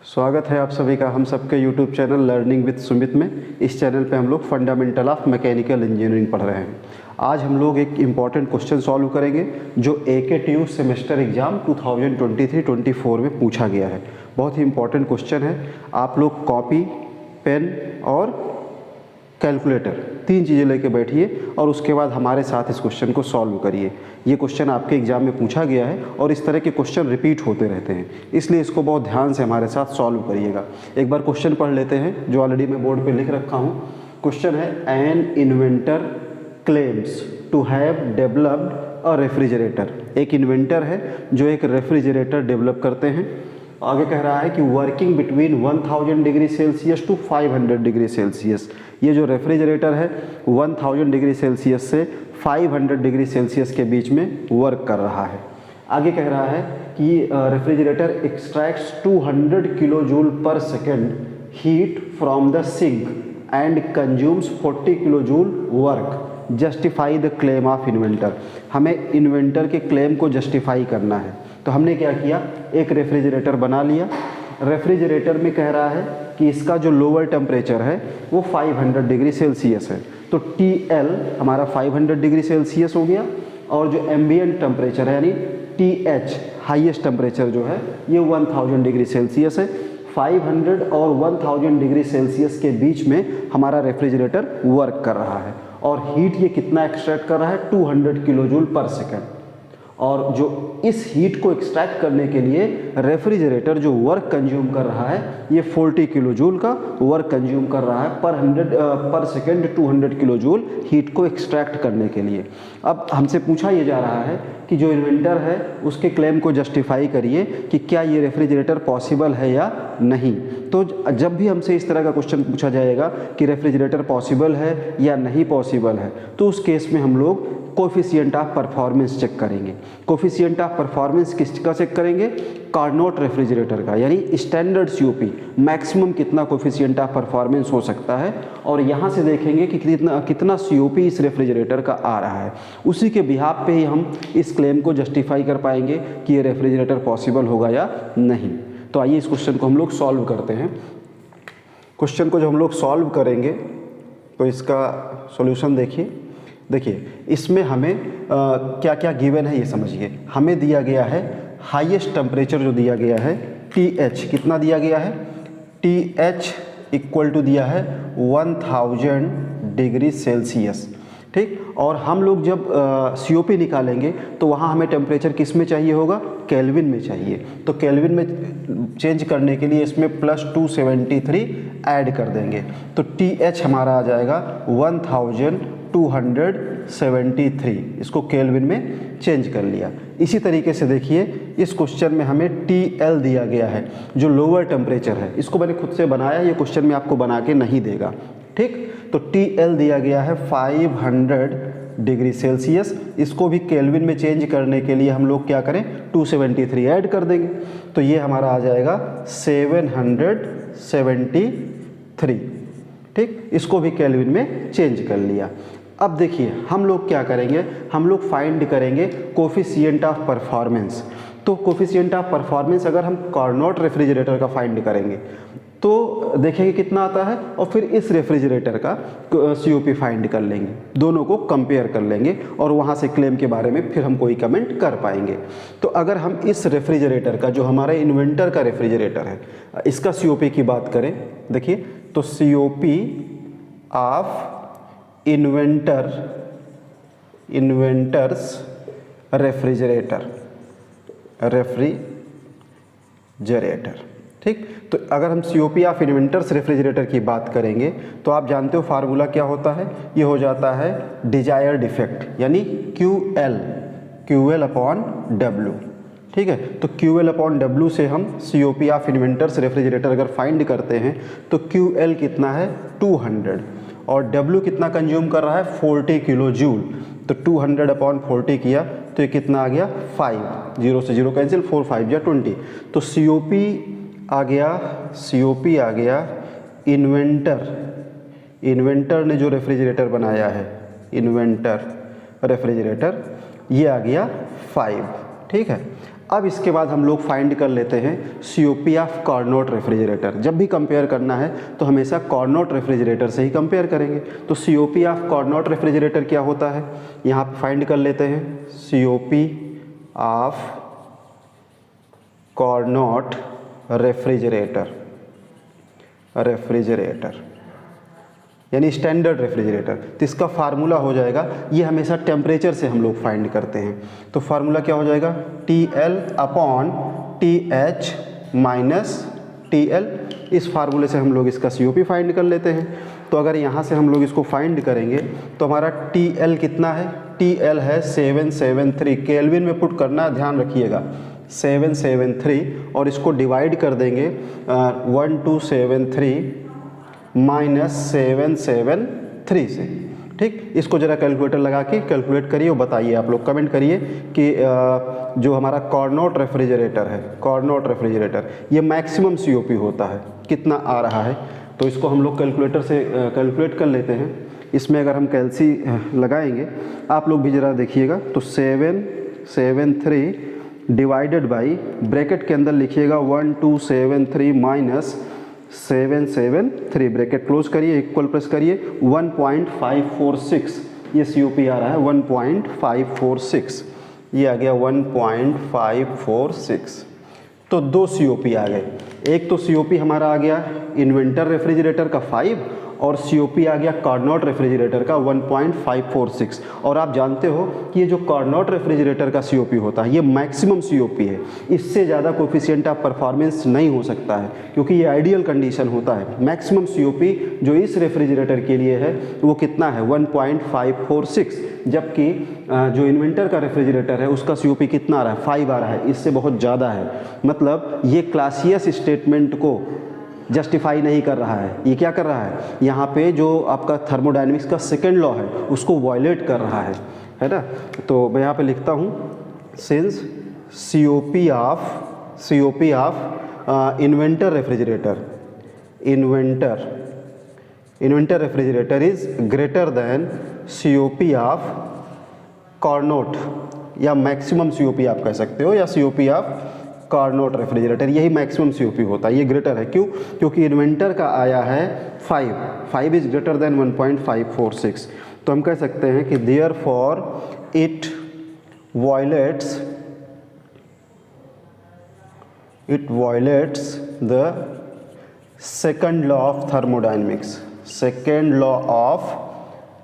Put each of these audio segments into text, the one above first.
स्वागत है आप सभी का हम सबके YouTube channel learning with Sumit में। इस चैनल पे हम लोग फंडामेंटल ऑफ मैकेनिकल इंजीनियरिंग पढ़ रहे हैं। आज हम लोग एक इम्पॉर्टेंट क्वेश्चन सॉल्व करेंगे जो AKTU सेमेस्टर एग्ज़ाम 2023-24 में पूछा गया है। बहुत ही इम्पॉर्टेंट क्वेश्चन है। आप लोग कॉपी, पेन और कैलकुलेटर तीन चीज़ें लेके बैठिए और उसके बाद हमारे साथ इस क्वेश्चन को सॉल्व करिए। ये क्वेश्चन आपके एग्जाम में पूछा गया है और इस तरह के क्वेश्चन रिपीट होते रहते हैं, इसलिए इसको बहुत ध्यान से हमारे साथ सॉल्व करिएगा। एक बार क्वेश्चन पढ़ लेते हैं जो ऑलरेडी मैं बोर्ड पे लिख रखा हूँ। क्वेश्चन है an inventor claims to have developed a refrigerator. एक इन्वेंटर है जो एक रेफ्रिजरेटर डेवलप करते हैं। आगे कह रहा है कि working between 1000 degree Celsius to 500 degree Celsius. ये जो रेफ्रिजरेटर है 1000 डिग्री सेल्सियस से 500 डिग्री सेल्सियस के बीच में वर्क कर रहा है। आगे कह रहा है कि refrigerator extracts 200 kilo joule per second heat from the sink and consumes 40 kilo joule work. Justify the claim of inventor. हमें इन्वेंटर के क्लेम को जस्टिफाई करना है, तो हमने क्या किया, एक रेफ्रिजरेटर बना लिया। रेफ्रिजरेटर में कह रहा है कि इसका जो लोअर टेम्परेचर है वो 500 डिग्री सेल्सियस है, तो TL हमारा 500 डिग्री सेल्सियस हो गया और जो एम्बिएंट टेम्परेचर है यानी TH हाईएस्ट टेम्परेचर जो है ये 1000 डिग्री सेल्सियस है। 500 और 1000 डिग्री सेल्सियस के बीच में हमारा रेफ्रिजरेटर वर्क कर रहा है और हीट ये कितना एक्सट्रैक्ट कर रहा है, 200 किलो जूल पर सेकेंड। और जो इस हीट को एक्सट्रैक्ट करने के लिए रेफ्रिजरेटर जो वर्क कंज्यूम कर रहा है ये 40 किलो जूल का वर्क कंज्यूम कर रहा है पर सेकेंड 200 किलो जूल हीट को एक्सट्रैक्ट करने के लिए। अब हमसे पूछा ये जा रहा है कि जो इन्वेंटर है उसके क्लेम को जस्टिफाई करिए कि क्या ये रेफ्रिजरेटर पॉसिबल है या नहीं। तो जब भी हमसे इस तरह का क्वेश्चन पूछा जाएगा कि रेफ्रिजरेटर पॉसिबल है या नहीं पॉसिबल है, तो उस केस में हम लोग कोफिशिएंट ऑफ परफॉर्मेंस चेक करेंगे। कोफिशिएंट ऑफ परफॉर्मेंस किसका चेक करेंगे, कार्नोट रेफ्रिजरेटर का, यानी स्टैंडर्ड COP मैक्सिमम कितना कोफिशिएंट ऑफ परफॉर्मेंस हो सकता है और यहाँ से देखेंगे कि कितना COP इस रेफ्रिजरेटर का आ रहा है। उसी के बिहाफ पे ही हम इस क्लेम को जस्टिफाई कर पाएंगे कि ये रेफ्रिजरेटर पॉसिबल होगा या नहीं। तो आइए इस क्वेश्चन को हम लोग सॉल्व करते हैं। क्वेश्चन को जब हम लोग सॉल्व करेंगे तो इसका सॉल्यूशन देखिए इसमें हमें क्या क्या गिवन है ये समझिए। हमें दिया गया है हाईएस्ट टेम्परेचर जो दिया गया है TH कितना दिया गया है, TH इक्वल टू दिया है 1000 डिग्री सेल्सियस, ठीक। और हम लोग जब COP निकालेंगे तो वहाँ हमें टेम्परेचर किस में चाहिए होगा, केल्विन में चाहिए। तो केल्विन में चेंज करने के लिए इसमें +273 ऐड कर देंगे, तो TH हमारा आ जाएगा 1273। इसको केल्विन में चेंज कर लिया। इसी तरीके से देखिए इस क्वेश्चन में हमें TL दिया गया है जो लोअर टेम्परेचर है। इसको मैंने खुद से बनाया, ये क्वेश्चन में आपको बना के नहीं देगा, ठीक। तो TL दिया गया है 500 डिग्री सेल्सियस। इसको भी केल्विन में चेंज करने के लिए हम लोग क्या करें, 273 ऐड कर देंगे, तो ये हमारा आ जाएगा 773, ठीक। इसको भी केल्विन में चेंज कर लिया। अब देखिए हम लोग क्या करेंगे, हम लोग फाइंड करेंगे कोफिशिएंट ऑफ परफॉर्मेंस। तो कोफिशिएंट ऑफ परफॉर्मेंस अगर हम कार्नोट रेफ्रिजरेटर का फाइंड करेंगे तो देखेंगे कितना आता है और फिर इस रेफ्रिजरेटर का COP फाइंड कर लेंगे, दोनों को कंपेयर कर लेंगे और वहाँ से क्लेम के बारे में फिर हम कोई कमेंट कर पाएंगे। तो अगर हम इस रेफ्रिजरेटर का जो हमारा इन्वेंटर का रेफ्रिजरेटर है इसका COP की बात करें, देखिए तो COP ऑफ इन्वेंटर्स रेफ्रिजरेटर, ठीक। तो अगर हम COP ऑफ इन्वेंटर्स रेफ्रिजरेटर की बात करेंगे तो आप जानते हो फार्मूला क्या होता है, ये हो जाता है डिजायर्ड इफेक्ट यानी QL अपॉन W, ठीक है। तो QL अपॉन W से हम COP ऑफ इन्वेंटर्स रेफ्रिजरेटर अगर फाइंड करते हैं तो QL कितना है 200 और W कितना कंज्यूम कर रहा है 40 किलो जूल। तो 200 अपॉन 40 किया तो ये कितना आ गया 5, 0 से 0 कैंसिल, 4 5 या 20। तो COP आ गया इन्वेंटर ने जो रेफ्रिजरेटर बनाया है, इन्वेंटर रेफ्रिजरेटर, ये आ गया 5, ठीक है। अब इसके बाद हम लोग फाइंड कर लेते हैं COP ऑफ कार्नोट रेफ्रिजरेटर। जब भी कंपेयर करना है तो हमेशा कार्नोट रेफ्रिजरेटर से ही कंपेयर करेंगे। तो COP ऑफ कार्नोट रेफ्रिजरेटर क्या होता है, यहाँ पे फाइंड कर लेते हैं। COP ऑफ कार्नोट रेफ्रिजरेटर यानी स्टैंडर्ड रेफ्रिजरेटर, तो इसका फार्मूला हो जाएगा, ये हमेशा टेम्परेचर से हम लोग फाइंड करते हैं। तो फार्मूला क्या हो जाएगा, TL/TH - TL। इस फार्मूले से हम लोग इसका COP फाइंड कर लेते हैं। तो अगर यहाँ से हम लोग इसको फाइंड करेंगे तो हमारा TL कितना है, TL है 773, केल्विन में पुट करना, ध्यान रखिएगा 773, और इसको डिवाइड कर देंगे 1273 - 773 से। ठीक, इसको ज़रा कैलकुलेटर लगा के कैलकुलेट करिए और बताइए, आप लोग कमेंट करिए कि जो हमारा कार्नोट रेफ्रिजरेटर है, कार्नोट रेफ्रिजरेटर, ये मैक्सिमम COP होता है, कितना आ रहा है। तो इसको हम लोग कैलकुलेटर से कैलकुलेट कर लेते हैं। इसमें अगर हम कैलसी लगाएंगे, आप लोग भी ज़रा देखिएगा, तो 773 डिवाइडेड बाई, ब्रैकेट के अंदर लिखिएगा 1273 माइनस 773, ब्रैकेट क्लोज करिए, इक्वल प्रेस करिए, 1.546 ये COP आ रहा है, 1.546, ये आ गया 1.546। तो 2 COP आ गए। एक तो COP हमारा आ गया इन्वेंटर रेफ्रिजरेटर का 5, और COP आ गया कार्नोट रेफ्रिजरेटर का 1.546। और आप जानते हो कि ये जो कार्नोट रेफ्रिजरेटर का COP होता है ये मैक्सिमम COP है, इससे ज़्यादा कोफिशिएंट ऑफ परफॉर्मेंस नहीं हो सकता है, क्योंकि ये आइडियल कंडीशन होता है। मैक्सिमम COP जो इस रेफ्रिजरेटर के लिए है वो कितना है, 1.546, जबकि जो इन्वेंटर का रेफ्रिजरेटर है उसका COP कितना आ रहा है, 5 आ रहा है, इससे बहुत ज़्यादा है। मतलब ये क्लासियस स्टेटमेंट को जस्टिफाई नहीं कर रहा है। ये क्या कर रहा है, यहाँ पे जो आपका थर्मोडायनेमिक्स का सेकेंड लॉ है उसको वायलेट कर रहा है ना। तो मैं यहाँ पे लिखता हूँ, since COP of inventor refrigerator is greater than COP of Carnot, या मैक्सिमम COP आप कह सकते हो, या COP ऑफ कार्नोट रेफ्रिजरेटर, यही मैक्सिमम COP होता है। ये ग्रेटर है, क्यों, क्योंकि इन्वेंटर का आया है 5 इज ग्रेटर देन 1.546। तो हम कह सकते हैं कि therefore it violets the second law of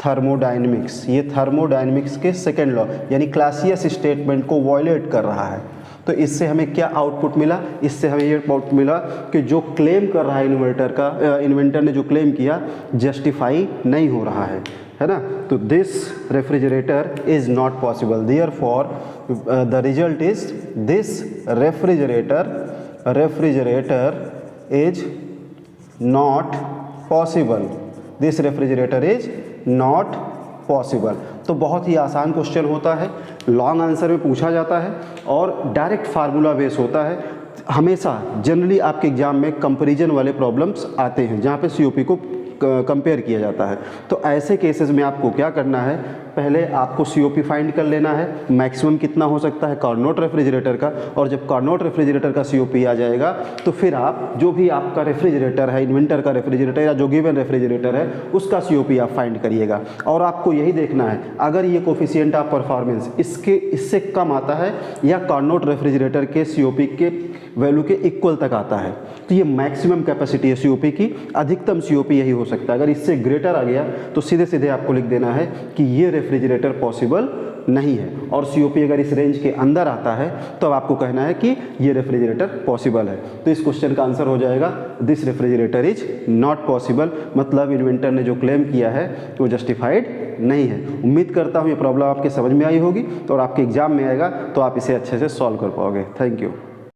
thermodynamics, ये थर्मोडायनेमिक्स के सेकंड लॉ यानी क्लासियस स्टेटमेंट को वायलेट कर रहा है। तो इससे हमें क्या आउटपुट मिला, इससे हमें ये आउटपुट मिला कि जो क्लेम कर रहा है इन्वेंटर ने जो क्लेम किया जस्टिफाई नहीं हो रहा है ना। तो this refrigerator is not possible, therefore the result is this refrigerator is not possible, this refrigerator is not possible. तो बहुत ही आसान क्वेश्चन होता है, लॉन्ग आंसर में पूछा जाता है और डायरेक्ट फार्मूला बेस होता है। हमेशा जनरली आपके एग्जाम में कंपैरिजन वाले प्रॉब्लम्स आते हैं जहाँ पे COP को कंपेयर किया जाता है। तो ऐसे केसेस में आपको क्या करना है, पहले आपको COP फाइंड कर लेना है, मैक्सिमम कितना हो सकता है कार्नोट रेफ्रिजरेटर का, और जब कार्नोट रेफ्रिजरेटर का COP आ जाएगा तो फिर आप जो भी आपका रेफ्रिजरेटर है, इन्वेंटर का रेफ्रिजरेटर या जो गिवन रेफ्रिजरेटर है उसका COP आप फाइंड करिएगा। और आपको यही देखना है अगर ये कोफिशिएंट ऑफ परफॉर्मेंस इससे कम आता है या कार्नोट रेफ्रिजरेटर के COP के वैल्यू के इक्वल तक आता है तो ये मैक्सिमम कैपेसिटी है COP की, अधिकतम COP यही हो सकता है। अगर इससे ग्रेटर आ गया तो सीधे सीधे आपको लिख देना है कि ये रेफ्रिजरेटर पॉसिबल नहीं है, और COP अगर इस रेंज के अंदर आता है तो अब आपको कहना है कि ये रेफ्रिजरेटर पॉसिबल है। तो इस क्वेश्चन का आंसर हो जाएगा this refrigerator is not possible, मतलब इन्वेंटर ने जो क्लेम किया है वो जस्टिफाइड नहीं है। उम्मीद करता हूँ ये प्रॉब्लम आपके समझ में आई होगी, तो और आपके एग्जाम में आएगा तो आप इसे अच्छे से सॉल्व कर पाओगे। Thank you.